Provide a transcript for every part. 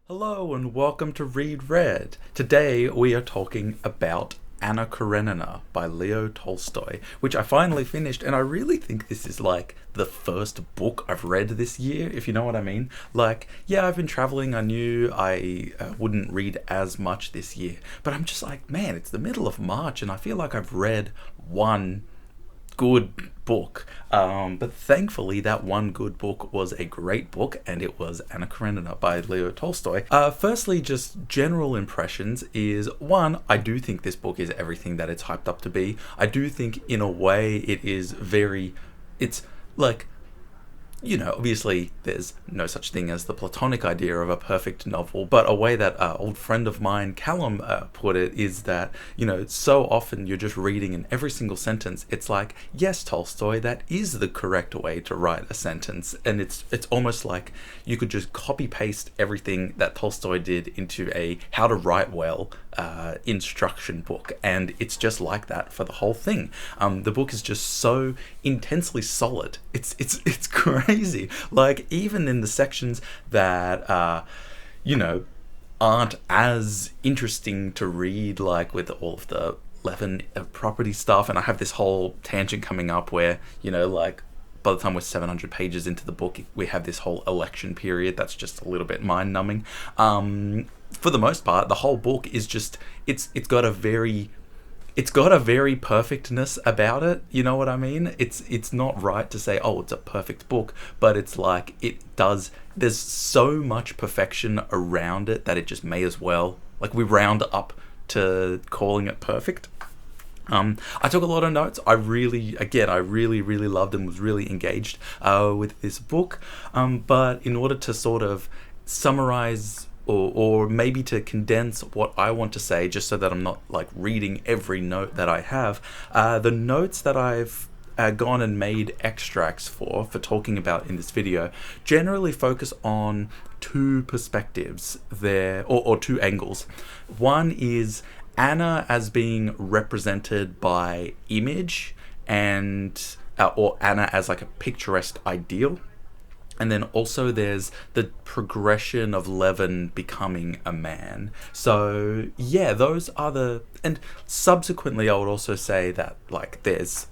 Hello and welcome to Read Red. Today we are talking about Anna Karenina by Leo Tolstoy, which I finally finished, and I really think this is like the first book I've read this year, if you know what I mean. Like, yeah, I've been traveling, I knew I wouldn't read as much this year, but I'm just like, man, it's the middle of March and I feel like I've read one good book. But thankfully, that one good book was a great book, and it was Anna Karenina by Leo Tolstoy. Firstly, just general impressions is one, I do think this book is everything that it's hyped up to be. I do think, in a way, it's like, obviously there's no such thing as the platonic idea of a perfect novel, but a way that an old friend of mine, Callum, put it is that, so often you're just reading in every single sentence, it's like, yes, Tolstoy, that is the correct way to write a sentence. And it's almost like you could just copy paste everything that Tolstoy did into a how to write well instruction book, and it's just like that for the whole thing. The book is just so intensely solid. It's crazy. Like, even in the sections that aren't as interesting to read, like with all of the Levin property stuff, and I have this whole tangent coming up where like by the time we're 700 pages into the book, we have this whole election period that's just a little bit mind-numbing. For the most part, the whole book is just it's got a very perfectness about it. You know what I mean? It's not right to say, oh, it's a perfect book, but it's like there's so much perfection around it that it just may as well, like, we round up to calling it perfect. I took a lot of notes. I really loved and was really engaged with this book. But in order to sort of summarize or maybe to condense what I want to say, just so that I'm not like reading every note that I have, the notes that I've gone and made extracts for talking about in this video generally focus on two perspectives there, or two angles. One is Anna as being represented by image, and or Anna as like a picturesque ideal. And then also there's the progression of Levin becoming a man. So yeah, those are and subsequently I would also say that, like, there's,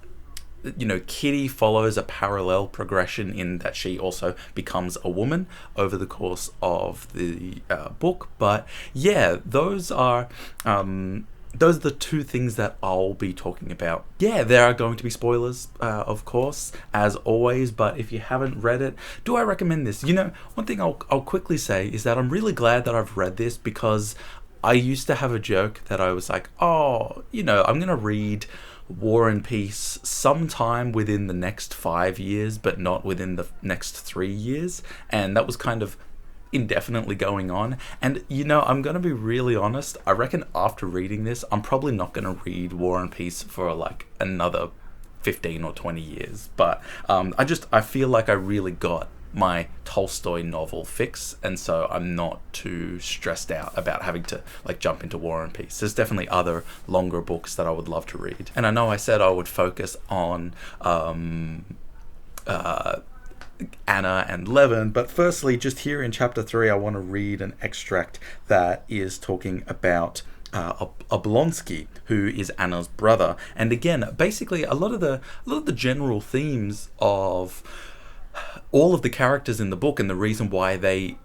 Kitty follows a parallel progression in that she also becomes a woman over the course of the book. But yeah, those are the two things that I'll be talking about. Yeah, there are going to be spoilers, of course, as always, but if you haven't read it, do I recommend this? One thing I'll quickly say is that I'm really glad that I've read this, because I used to have a joke that I was like, I'm going to read War and Peace sometime within the next 5 years, but not within the next 3 years. And that was kind of indefinitely going on. And I'm gonna be really honest, I reckon after reading this, I'm probably not gonna read War and Peace for like another 15 or 20 years. But I feel like I really got my Tolstoy novel fix, and so I'm not too stressed out about having to like jump into War and Peace. There's definitely other longer books that I would love to read, and I know I said I would focus on Anna and Levin, but firstly, just here in chapter 3, I want to read an extract that is talking about Oblonsky, who is Anna's brother. And again, basically a lot of the general themes of all of the characters in the book, and the reason why they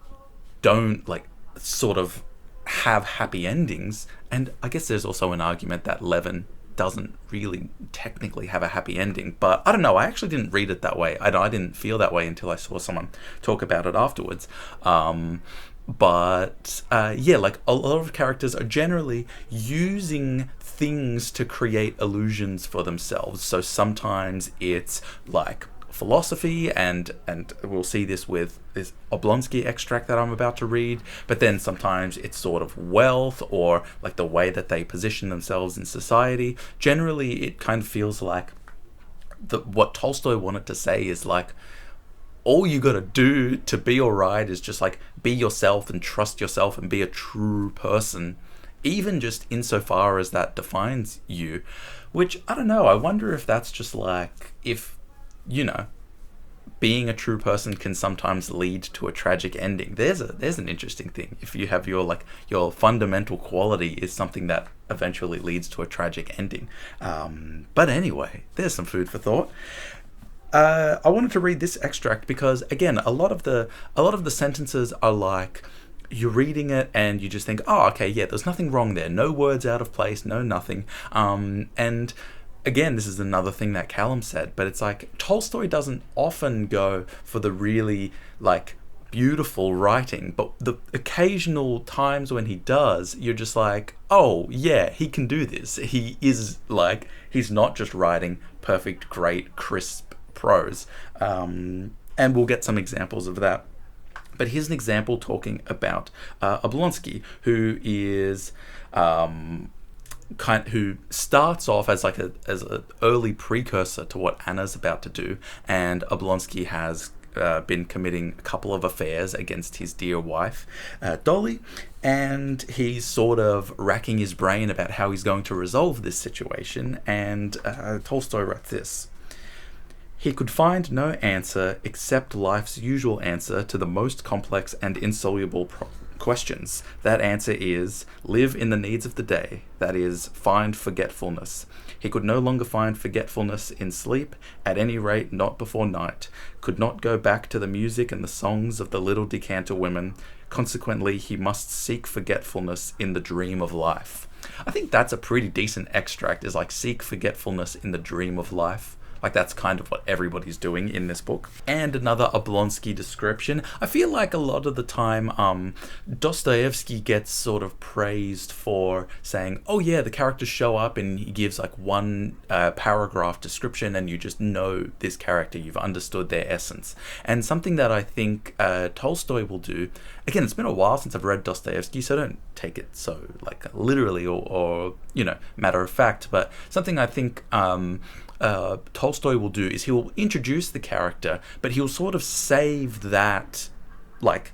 don't like sort of have happy endings. And I guess there's also an argument that Levin doesn't really technically have a happy ending, but I don't know, I actually didn't read it that way. I didn't feel that way until I saw someone talk about it afterwards. But like, a lot of characters are generally using things to create illusions for themselves. So sometimes it's like philosophy, and we'll see this with this Oblonsky extract that I'm about to read, but then sometimes it's sort of wealth, or like the way that they position themselves in society. Generally, it kind of feels like what Tolstoy wanted to say is like, all you gotta do to be alright is just like be yourself and trust yourself and be a true person, even just insofar as that defines you. Which, I don't know, I wonder if that's just like, if being a true person can sometimes lead to a tragic ending. There's an interesting thing. If you have your fundamental quality is something that eventually leads to a tragic ending. But anyway, there's some food for thought. I wanted to read this extract because, again, a lot of the sentences are like, you're reading it and you just think, oh, okay, yeah, there's nothing wrong there. No words out of place, no nothing. And again, this is another thing that Callum said, but it's like Tolstoy doesn't often go for the really like beautiful writing, but the occasional times when he does, you're just like, oh yeah, he can do this. He is like, he's not just writing perfect, great, crisp prose. And we'll get some examples of that. But here's an example talking about Oblonsky, who is who starts off as an early precursor to what Anna's about to do, and Oblonsky has been committing a couple of affairs against his dear wife, Dolly, and he's sort of racking his brain about how he's going to resolve this situation. And Tolstoy writes this. He could find no answer except life's usual answer to the most complex and insoluble questions. That answer is, live in the needs of the day, that is, find forgetfulness. He could no longer find forgetfulness in sleep, at any rate not before night, could not go back to the music and the songs of the little decanter women. Consequently, he must seek forgetfulness in the dream of life. I think that's a pretty decent extract, is like, seek forgetfulness in the dream of life. Like, that's kind of what everybody's doing in this book. And another Oblonsky description. I feel like a lot of the time, Dostoevsky gets sort of praised for saying, oh yeah, the characters show up and he gives like one paragraph description and you just know this character, you've understood their essence. And something that I think Tolstoy will do, again, it's been a while since I've read Dostoevsky, so don't take it so like literally or you know, matter of fact, but something I think Tolstoy will do is he will introduce the character, but he'll sort of save that like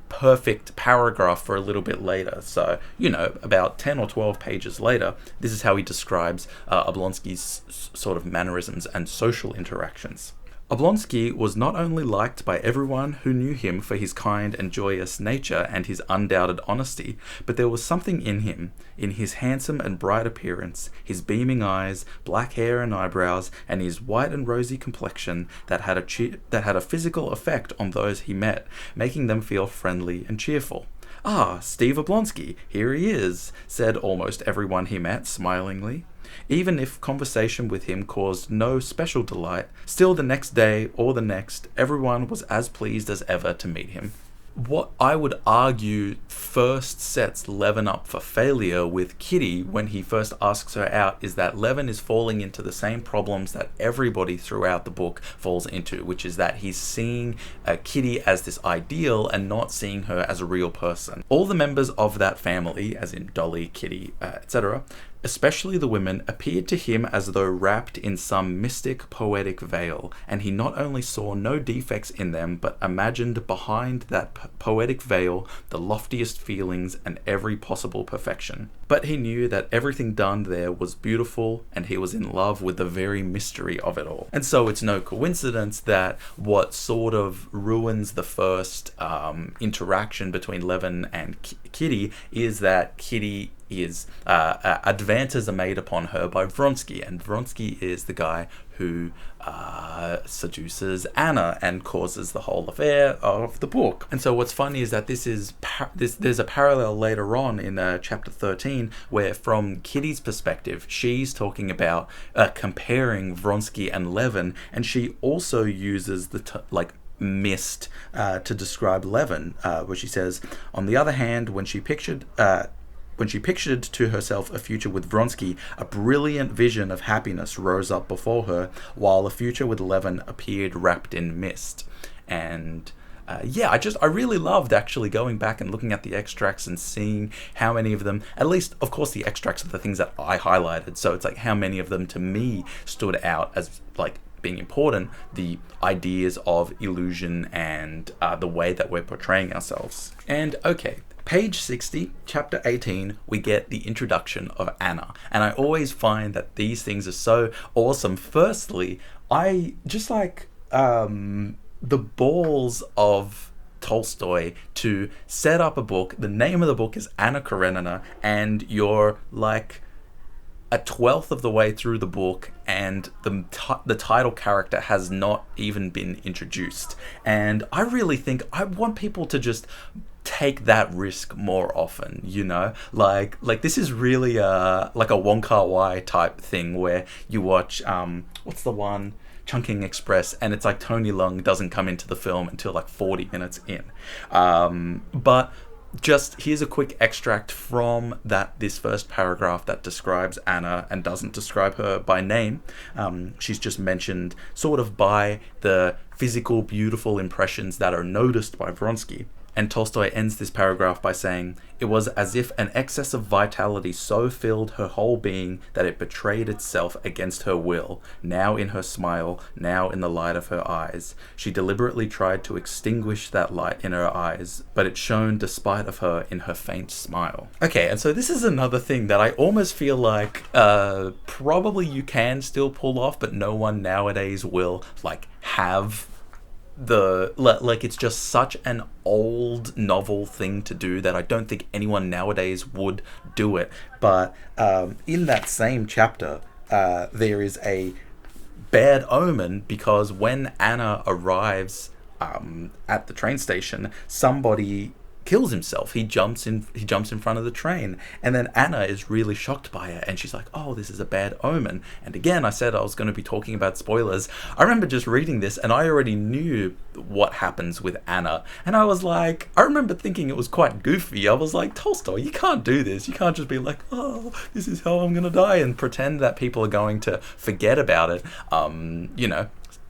perfect paragraph for a little bit later. So, you know, about 10 or 12 pages later, this is how he describes Oblonsky's sort of mannerisms and social interactions. Oblonsky was not only liked by everyone who knew him for his kind and joyous nature and his undoubted honesty, but there was something in him, in his handsome and bright appearance, his beaming eyes, black hair and eyebrows, and his white and rosy complexion that had a physical effect on those he met, making them feel friendly and cheerful. "Ah, Steve Oblonsky, here he is," said almost everyone he met, smilingly. Even if conversation with him caused no special delight, still the next day or the next, everyone was as pleased as ever to meet him. What I would argue first sets Levin up for failure with Kitty when he first asks her out is that Levin is falling into the same problems that everybody throughout the book falls into, which is that he's seeing Kitty as this ideal and not seeing her as a real person. All the members of that family, as in Dolly, Kitty, etc., especially the women, appeared to him as though wrapped in some mystic, poetic veil, and he not only saw no defects in them, but imagined behind that poetic veil the loftiest feelings and every possible perfection. But he knew that everything done there was beautiful, and he was in love with the very mystery of it all. And so it's no coincidence that what sort of ruins the first interaction between Levin and Kitty is that Kitty is advances are made upon her by Vronsky, and Vronsky is the guy who seduces Anna and causes the whole affair of the book. And so what's funny is that there's a parallel later on in chapter 13 where, from Kitty's perspective, she's talking about comparing Vronsky and Levin, and she also uses the mist to describe Levin, where she says, on the other hand, when she pictured to herself a future with Vronsky, a brilliant vision of happiness rose up before her, while a future with Levin appeared wrapped in mist. And I really loved actually going back and looking at the extracts and seeing how many of them, at least, of course, the extracts are the things that I highlighted, so it's like how many of them to me stood out as like being important, the ideas of illusion and the way that we're portraying ourselves. And okay, page 60, chapter 18, we get the introduction of Anna. And I always find that these things are so awesome. Firstly, I just like the balls of Tolstoy to set up a book. The name of the book is Anna Karenina, and you're like a twelfth of the way through the book, and the title character has not even been introduced. And I really think I want people to just take that risk more often, you know? Like this is really like a Wong Kar-wai type thing where you watch what's the one, Chungking Express, and it's like Tony Leung doesn't come into the film until like 40 minutes in. But just here's a quick extract from this first paragraph that describes Anna and doesn't describe her by name. She's just mentioned sort of by the physical, beautiful impressions that are noticed by Vronsky. And Tolstoy ends this paragraph by saying, "It was as if an excess of vitality so filled her whole being that it betrayed itself against her will, now in her smile, now in the light of her eyes. She deliberately tried to extinguish that light in her eyes, but it shone despite of her in her faint smile." Okay, and so this is another thing that I almost feel like probably you can still pull off, but no one nowadays will like have like it's just such an old novel thing to do that I don't think anyone nowadays would do it. But in that same chapter, there is a bad omen, because when Anna arrives at the train station, somebody kills himself. He jumps in front of the train, and then Anna is really shocked by it, and she's like, "Oh, this is a bad omen." And again, I said I was going to be talking about spoilers. I remember just reading this, and I already knew what happens with Anna, and I was like, I remember thinking it was quite goofy. I was like, Tolstoy, you can't do this. You can't just be like, "Oh, this is how I'm going to die," and pretend that people are going to forget about it,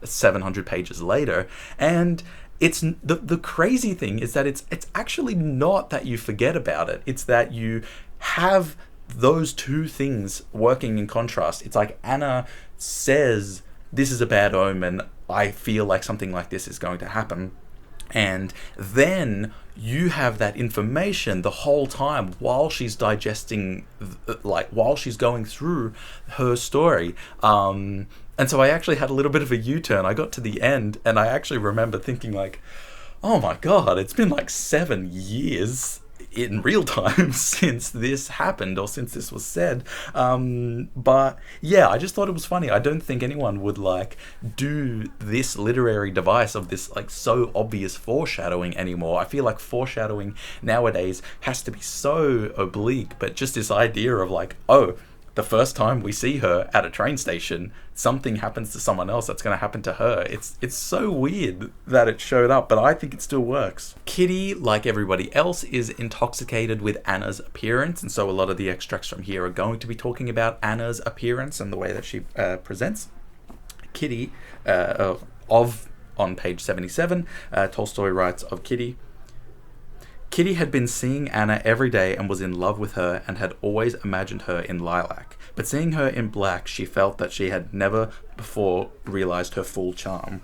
700 pages later. And it's the crazy thing is that it's actually not that you forget about it. It's that you have those two things working in contrast. It's like Anna says, "This is a bad omen. I feel like something like this is going to happen." And then you have that information the whole time while she's digesting, like while she's going through her story. And so I actually had a little bit of a U-turn. I got to the end, and I actually remember thinking like, oh my God, it's been like 7 years in real time since this happened, or since this was said. But yeah, I just thought it was funny. I don't think anyone would like do this literary device of this like so obvious foreshadowing anymore. I feel like foreshadowing nowadays has to be so oblique, but just this idea of like, oh, the first time we see her at a train station, something happens to someone else that's going to happen to her. It's so weird that it showed up, but I think it still works. Kitty, like everybody else, is intoxicated with Anna's appearance, and so a lot of the extracts from here are going to be talking about Anna's appearance and the way that she presents. Kitty, on page 77, Tolstoy writes of Kitty, "Kitty had been seeing Anna every day and was in love with her and had always imagined her in lilac. But seeing her in black, she felt that she had never before realized her full charm.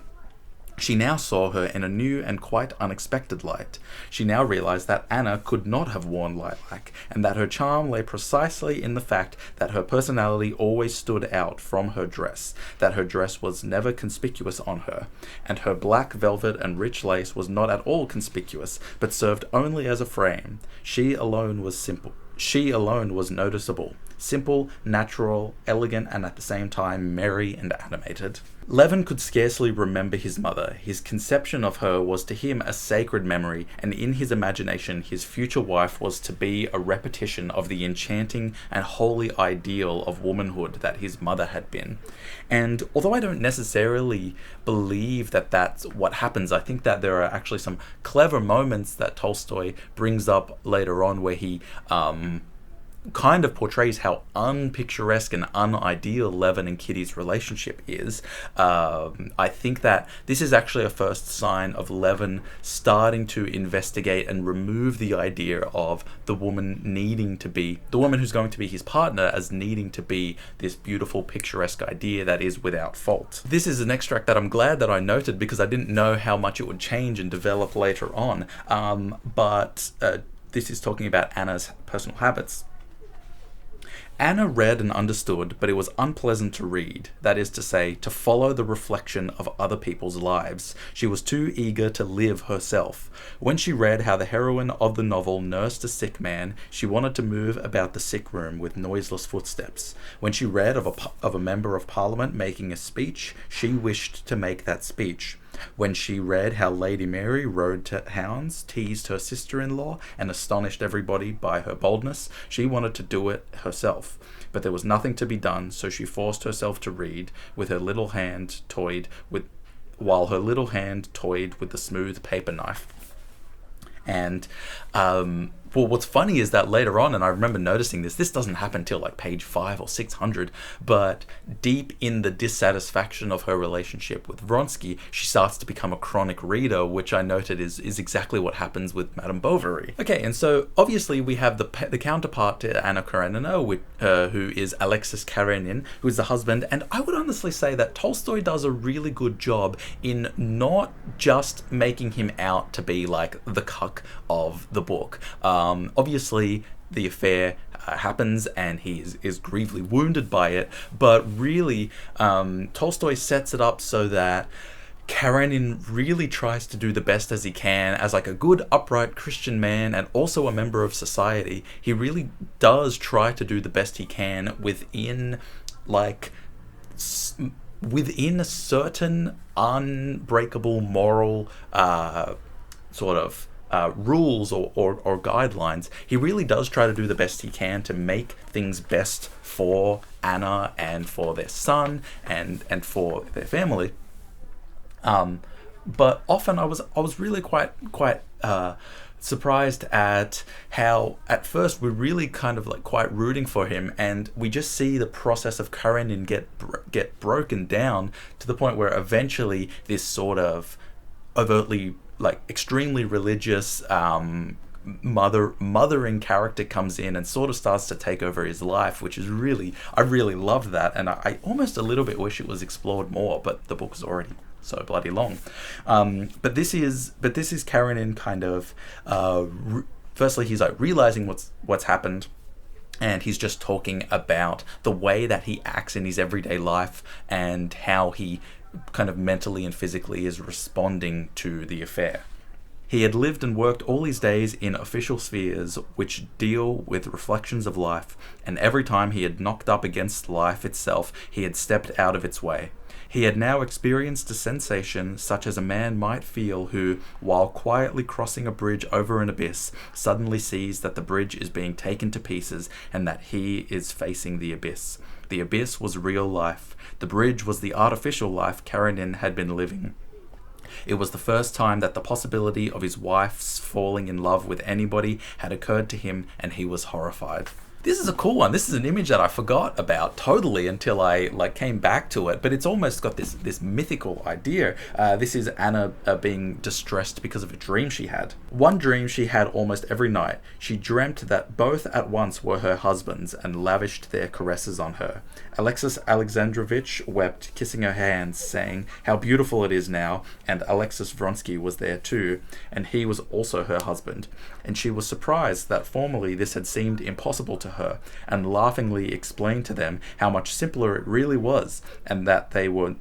She now saw her in a new and quite unexpected light. She now realized that Anna could not have worn lilac, and that her charm lay precisely in the fact that her personality always stood out from her dress, that her dress was never conspicuous on her, and her black velvet and rich lace was not at all conspicuous, but served only as a frame. She alone was simple. She alone was noticeable, simple, natural, elegant, and at the same time merry and animated." Levin could scarcely remember his mother. His conception of her was to him a sacred memory, and in his imagination his future wife was to be a repetition of the enchanting and holy ideal of womanhood that his mother had been. And although I don't necessarily believe that that's what happens, I think that there are actually some clever moments that Tolstoy brings up later on where he kind of portrays how unpicturesque and unideal Levin and Kitty's relationship is. I think that this is actually a first sign of Levin starting to investigate and remove the idea of the woman who's going to be his partner as needing to be this beautiful, picturesque idea that is without fault. This is an extract that I'm glad that I noted because I didn't know how much it would change and develop later on. But this is talking about Anna's personal habits. Anna read and understood, but it was unpleasant to read, that is to say, to follow the reflection of other people's lives. She was too eager to live herself. When she read how the heroine of the novel nursed a sick man, she wanted to move about the sick room with noiseless footsteps. When she read of a member of Parliament making a speech, she wished to make that speech. When she read how Lady Mary rode to hounds, teased her sister-in-law, and astonished everybody by her boldness, she wanted to do it herself. But there was nothing to be done, so she forced herself to read, while her little hand toyed with the smooth paper knife. And well, what's funny is that later on, and I remember noticing this doesn't happen till like page 5 or 600, but deep in the dissatisfaction of her relationship with Vronsky, she starts to become a chronic reader, which I noted is exactly what happens with Madame Bovary. Okay, and so obviously we have the counterpart to Anna Karenina, who is Alexis Karenin, who is the husband, and I would honestly say that Tolstoy does a really good job in not just making him out to be like the cuck of the book. Obviously, the affair happens and he is gravely wounded by it, but really, Tolstoy sets it up so that Karenin really tries to do the best as he can as like a good, upright Christian man and also a member of society. He really does try to do the best he can within a certain unbreakable moral rules or guidelines. He really does try to do the best he can to make things best for Anna and for their son and for their family. But often I was really quite surprised at how at first we're really kind of like quite rooting for him, and we just see the process of Karenin get broken down to the point where eventually this sort of overtly like extremely religious mothering character comes in and sort of starts to take over his life, which is I really loved that, and I almost a little bit wish it was explored more, but the book is already so bloody long. But this is Karenin kind of firstly he's like realizing what's happened, and he's just talking about the way that he acts in his everyday life and how he kind of mentally and physically is responding to the affair. He had lived and worked all his days in official spheres which deal with reflections of life, and every time he had knocked up against life itself, he had stepped out of its way. He had now experienced a sensation such as a man might feel who, while quietly crossing a bridge over an abyss, suddenly sees that the bridge is being taken to pieces and that he is facing the abyss. The abyss was real life. The bridge was the artificial life Karenin had been living. It was the first time that the possibility of his wife's falling in love with anybody had occurred to him, and he was horrified. This is a cool one. This is an image that I forgot about totally until I came back to it, but it's almost got this mythical idea. This is Anna being distressed because of a dream she had. One dream she had almost every night. She dreamt that both at once were her husbands and lavished their caresses on her. Alexis Alexandrovich wept, kissing her hands, saying how beautiful it is now, and Alexis Vronsky was there too, and he was also her husband. And she was surprised that formerly this had seemed impossible to her, and laughingly explained to them how much simpler it really was, and that they were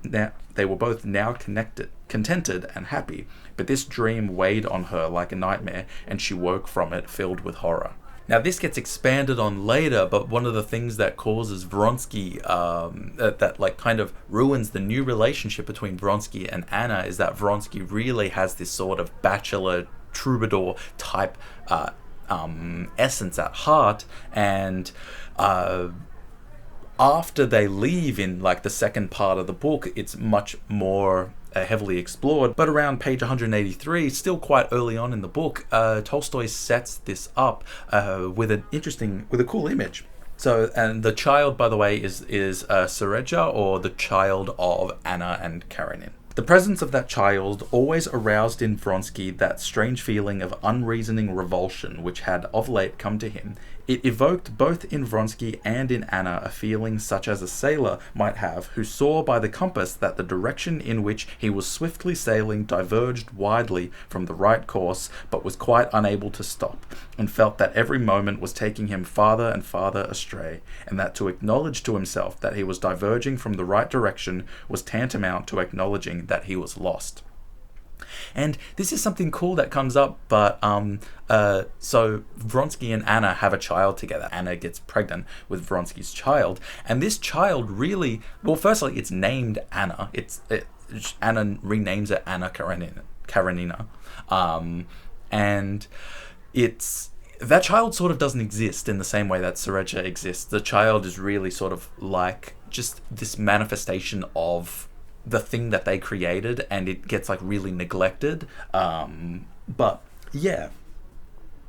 both now contented and happy. But this dream weighed on her like a nightmare, and she woke from it filled with horror. Now this gets expanded on later, but one of the things that causes Vronsky, that kind of ruins the new relationship between Vronsky and Anna, is that Vronsky really has this sort of bachelor troubadour type essence at heart, and after they leave in the second part of the book, it's much more heavily explored. But around page 183, still quite early on in the book, Tolstoy sets this up with a cool image. So, and the child, by the way, is Sereja, or the child of Anna and Karenin. The presence of that child always aroused in Vronsky that strange feeling of unreasoning revulsion which had of late come to him. It evoked both in Vronsky and in Anna a feeling such as a sailor might have who saw by the compass that the direction in which he was swiftly sailing diverged widely from the right course, but was quite unable to stop, and felt that every moment was taking him farther and farther astray, and that to acknowledge to himself that he was diverging from the right direction was tantamount to acknowledging that he was lost. And this is something cool that comes up, but so Vronsky and Anna have a child together. Anna gets pregnant with Vronsky's child, and this child really, well, firstly, it's named Anna. Anna renames it Anna Karenina, and that child sort of doesn't exist in the same way that Surecha exists. The child is really sort of like just this manifestation of the thing that they created, and it gets like really neglected. But yeah,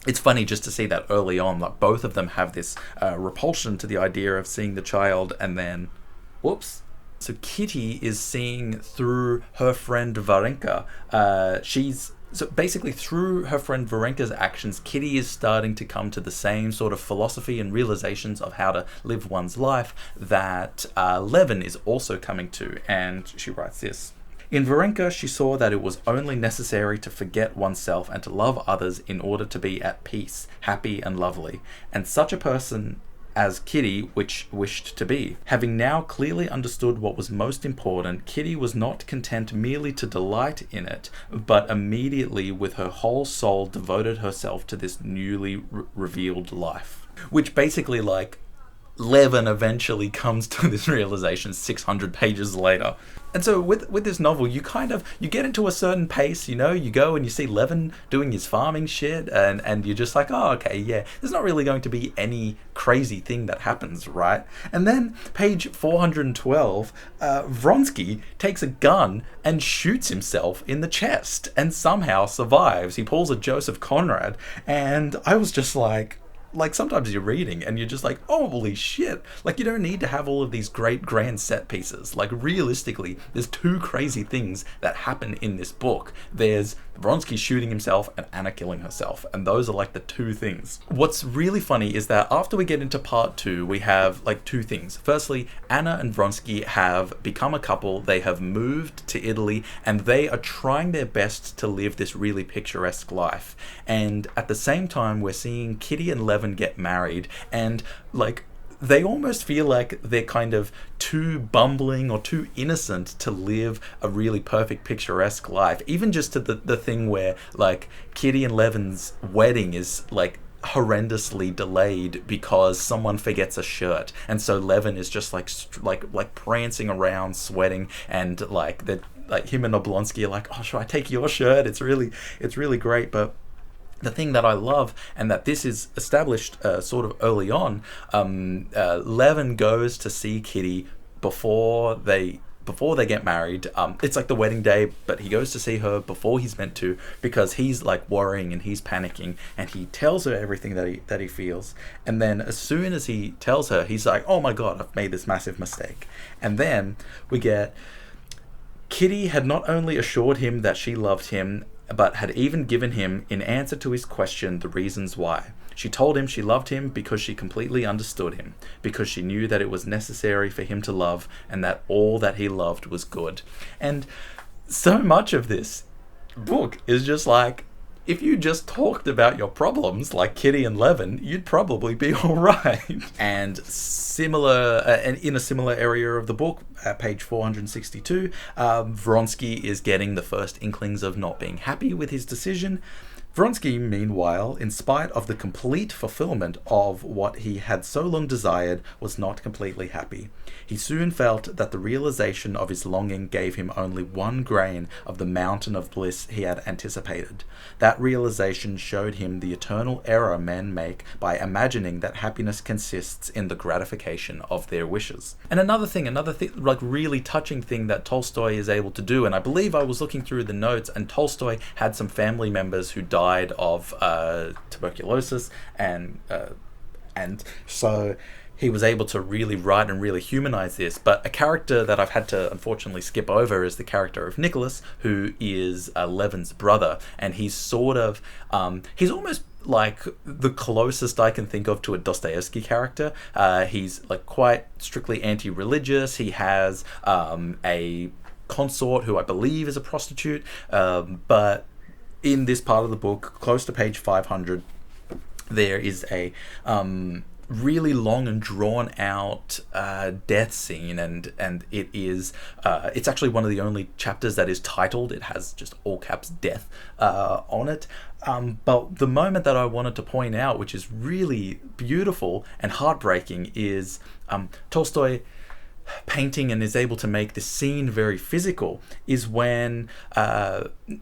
it's funny just to see that early on, like both of them have this repulsion to the idea of seeing the child, and then, whoops. So Kitty is seeing through her friend Varenka. So basically, through her friend Varenka's actions, Kitty is starting to come to the same sort of philosophy and realizations of how to live one's life that Levin is also coming to, and she writes this. In Varenka, she saw that it was only necessary to forget oneself and to love others in order to be at peace, happy and lovely, and such a person as Kitty wished to be. Having now clearly understood what was most important, Kitty was not content merely to delight in it, but immediately with her whole soul devoted herself to this newly revealed life. Which basically, like, Levin eventually comes to this realization 600 pages later. And so with this novel, you get into a certain pace, you go and you see Levin doing his farming shit, and you're just like, oh, okay, yeah, there's not really going to be any crazy thing that happens, right? And then page 412, Vronsky takes a gun and shoots himself in the chest and somehow survives. He pulls a Joseph Conrad, and I was just like sometimes you're reading and you're just like, oh, holy shit. Like, you don't need to have all of these great grand set pieces. Like, realistically, there's two crazy things that happen in this book. There's Vronsky shooting himself and Anna killing herself. And those are like the two things. What's really funny is that after we get into part 2, we have like two things. Firstly, Anna and Vronsky have become a couple. They have moved to Italy and they are trying their best to live this really picturesque life. And at the same time, we're seeing Kitty and Levin get married, and like they almost feel like they're kind of too bumbling or too innocent to live a really perfect picturesque life. Even just to the thing where like Kitty and Levin's wedding is like horrendously delayed because someone forgets a shirt, and so Levin is just like prancing around sweating, and like him and Oblonsky are like, oh, should I take your shirt? It's really great. But the thing that I love, and that this is established sort of early on, Levin goes to see Kitty before they get married. It's like the wedding day, but he goes to see her before he's meant to, because he's like worrying and he's panicking, and he tells her everything that he feels. And then as soon as he tells her, he's like, oh my god, I've made this massive mistake. And then we get Kitty had not only assured him that she loved him, but had even given him, in answer to his question, the reasons why. She told him she loved him because she completely understood him, because she knew that it was necessary for him to love, and that all that he loved was good. And so much of this book is just like, if you just talked about your problems like Kitty and Levin, you'd probably be all right. And in a similar area of the book, at page 462, Vronsky is getting the first inklings of not being happy with his decision. Vronsky, meanwhile, in spite of the complete fulfillment of what he had so long desired, was not completely happy. He soon felt that the realization of his longing gave him only one grain of the mountain of bliss he had anticipated. That realization showed him the eternal error men make by imagining that happiness consists in the gratification of their wishes. And another thing, like really touching thing that Tolstoy is able to do, and I believe I was looking through the notes, and Tolstoy had some family members who died of tuberculosis and And so he was able to really write and really humanize this. But a character that I've had to unfortunately skip over is the character of Nicholas, who is Levin's brother. And he's sort of, he's almost like the closest I can think of to a Dostoevsky character. He's like quite strictly anti-religious. He has a consort who I believe is a prostitute. But in this part of the book, close to page 500, there is a really long and drawn out death scene, and it is it's actually one of the only chapters that is titled. It has just all caps death on it. But the moment that I wanted to point out, which is really beautiful and heartbreaking, is Tolstoy painting and is able to make this scene very physical, is when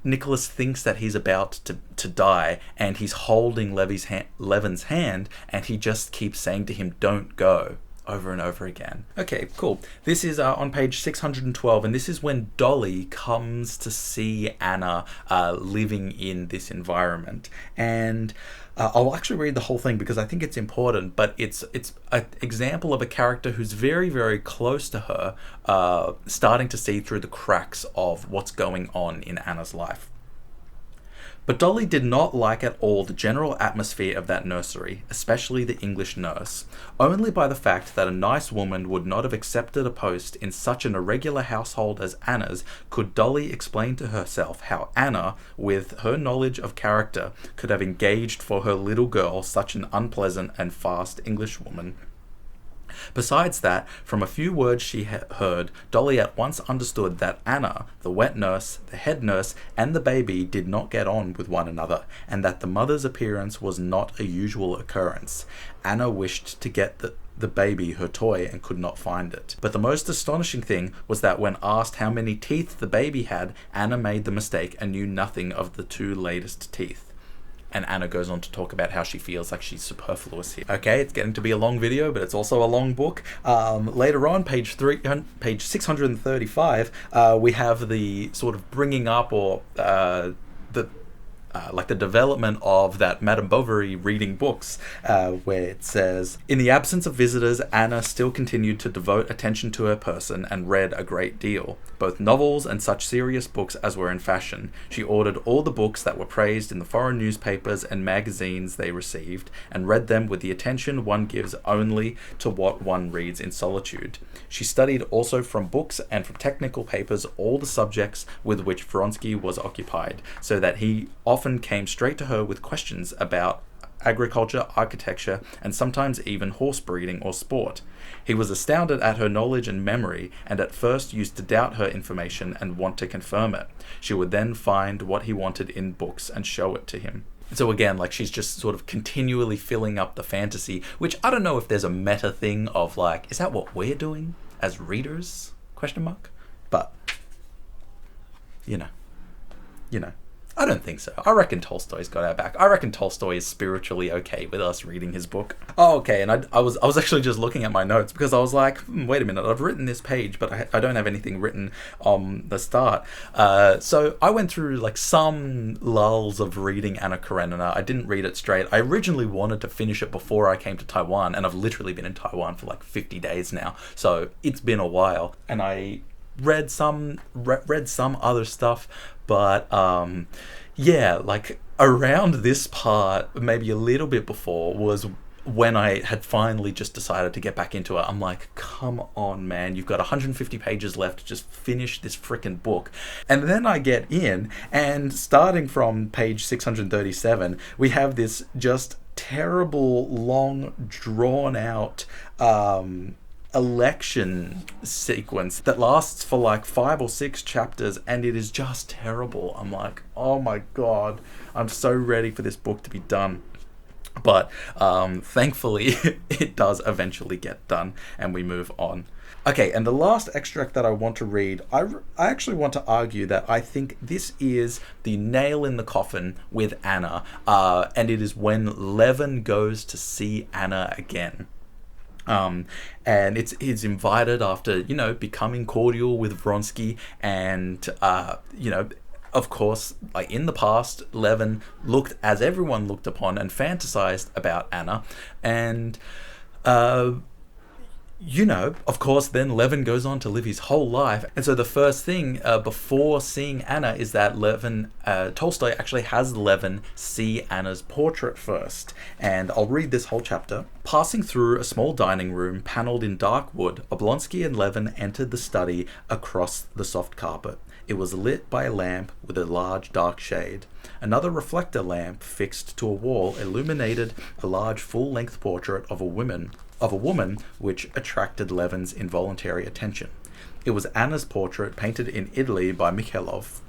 Nicholas thinks that he's about to die, and he's holding Levin's hand, and he just keeps saying to him, "Don't go," over and over again. Okay, cool. This is on page 612, and this is when Dolly comes to see Anna living in this environment. And I'll actually read the whole thing because I think it's important, but it's an example of a character who's very, very close to her, starting to see through the cracks of what's going on in Anna's life. But Dolly did not like at all the general atmosphere of that nursery, especially the English nurse. Only by the fact that a nice woman would not have accepted a post in such an irregular household as Anna's could Dolly explain to herself how Anna, with her knowledge of character, could have engaged for her little girl such an unpleasant and fast Englishwoman. Besides that, from a few words she heard, Dolly at once understood that Anna, the wet nurse, the head nurse, and the baby did not get on with one another, and that the mother's appearance was not a usual occurrence. Anna wished to get the baby her toy and could not find it. But the most astonishing thing was that when asked how many teeth the baby had, Anna made the mistake and knew nothing of the 2 latest teeth. And Anna goes on to talk about how she feels like she's superfluous here. Okay, it's getting to be a long video, but it's also a long book. Later on, page 635, we have the sort of bringing up or the development of that Madame Bovary reading books, where it says, "In the absence of visitors, Anna still continued to devote attention to her person and read a great deal, both novels and such serious books as were in fashion. She ordered all the books that were praised in the foreign newspapers and magazines they received, and read them with the attention one gives only to what one reads in solitude. She studied also from books and from technical papers all the subjects with which Vronsky was occupied, so that he often came straight to her with questions about agriculture, architecture, and sometimes even horse breeding or sport. He was astounded at her knowledge and memory, and at first used to doubt her information and want to confirm it. She would then find what he wanted in books and show it to him." So again, like, she's just sort of continually filling up the fantasy, which I don't know if there's a meta thing of like, is that what we're doing as readers? ? But you know. I don't think so. I reckon Tolstoy's got our back. I reckon Tolstoy is spiritually okay with us reading his book. Oh, okay, and I was actually just looking at my notes because I was like, wait a minute, I've written this page, but I don't have anything written on the start. So I went through like some lulls of reading Anna Karenina. I didn't read it straight. I originally wanted to finish it before I came to Taiwan, and I've literally been in Taiwan for like 50 days now, so it's been a while. And I read some other stuff, but yeah, like around this part, maybe a little bit before, was when I had finally just decided to get back into it. I'm like, come on, man, you've got 150 pages left, just finish this freaking book. And then I get in, and starting from page 637, we have this just terrible, long, drawn out election sequence that lasts for like 5 or 6 chapters, and it is just terrible. I'm like, oh my god, I'm so ready for this book to be done. But thankfully it does eventually get done, and we move on. Okay, and the last extract that I want to read, I actually want to argue that I think this is the nail in the coffin with Anna, and it is when Levin goes to see Anna again. And it's invited after, becoming cordial with Vronsky, and, of course, like in the past, Levin looked as everyone looked upon and fantasized about Anna. And uh, of course, then Levin goes on to live his whole life. And so the first thing before seeing Anna is that Tolstoy actually has Levin see Anna's portrait first. And I'll read this whole chapter. Passing through a small dining room panelled in dark wood, Oblonsky and Levin entered the study across the soft carpet. It was lit by a lamp with a large dark shade. Another reflector lamp fixed to a wall illuminated a large full-length portrait of a woman which attracted Levin's involuntary attention. It was Anna's portrait, painted in Italy by Mikhailov.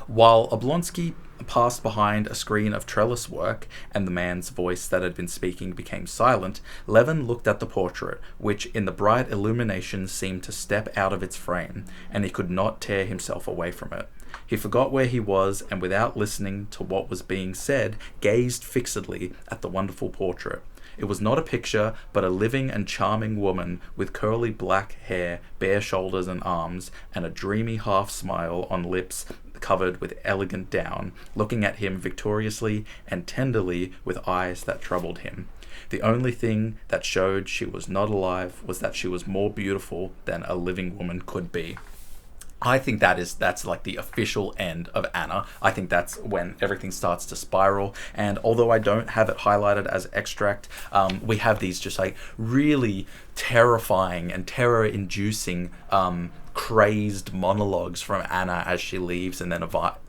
While Oblonsky passed behind a screen of trellis work and the man's voice that had been speaking became silent, Levin looked at the portrait, which in the bright illumination seemed to step out of its frame, and he could not tear himself away from it. He forgot where he was, and without listening to what was being said, gazed fixedly at the wonderful portrait. It was not a picture, but a living and charming woman with curly black hair, bare shoulders and arms, and a dreamy half-smile on lips covered with elegant down, looking at him victoriously and tenderly with eyes that troubled him. The only thing that showed she was not alive was that she was more beautiful than a living woman could be. I think that's like the official end of Anna. I think that's when everything starts to spiral. And although I don't have it highlighted as extract, we have these just like really terrifying and terror-inducing crazed monologues from Anna as she leaves, and then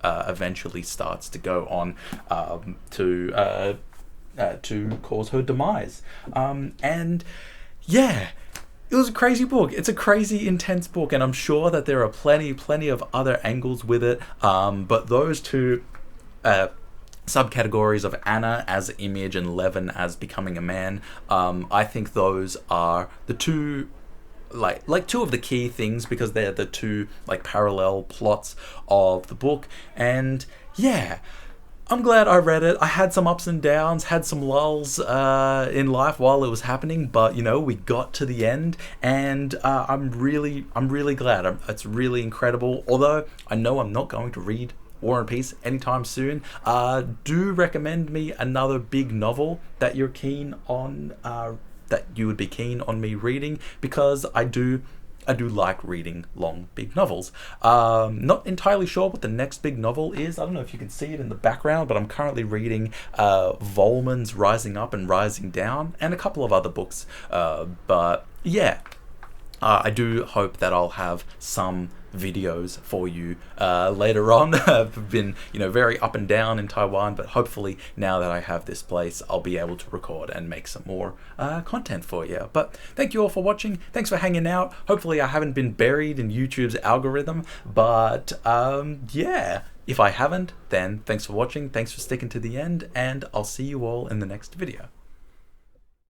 eventually starts to go on to cause her demise. And yeah. It was a crazy book. It's a crazy, intense book, and I'm sure that there are plenty of other angles with it. But those two subcategories of Anna as image and Levin as becoming a man, I think those are the two, like two of the key things, because they're the two like parallel plots of the book. And yeah. I'm glad I read it. I had some ups and downs, had some lulls in life while it was happening, but we got to the end, and I'm really glad. It's really incredible. Although I know I'm not going to read War and Peace anytime soon, do recommend me another big novel that you're keen on, that you would be keen on me reading, because I do like reading long, big novels. Not entirely sure what the next big novel is. I don't know if you can see it in the background, but I'm currently reading Volman's Rising Up and Rising Down, and a couple of other books. But yeah, I do hope that I'll have some videos for you later on. I've been very up and down in Taiwan, but hopefully now that I have this place, I'll be able to record and make some more content for you. But thank you all for watching. Thanks for hanging out. Hopefully I haven't been buried in YouTube's algorithm, but yeah, if I haven't, then thanks for watching, thanks for sticking to the end, and I'll see you all in the next video.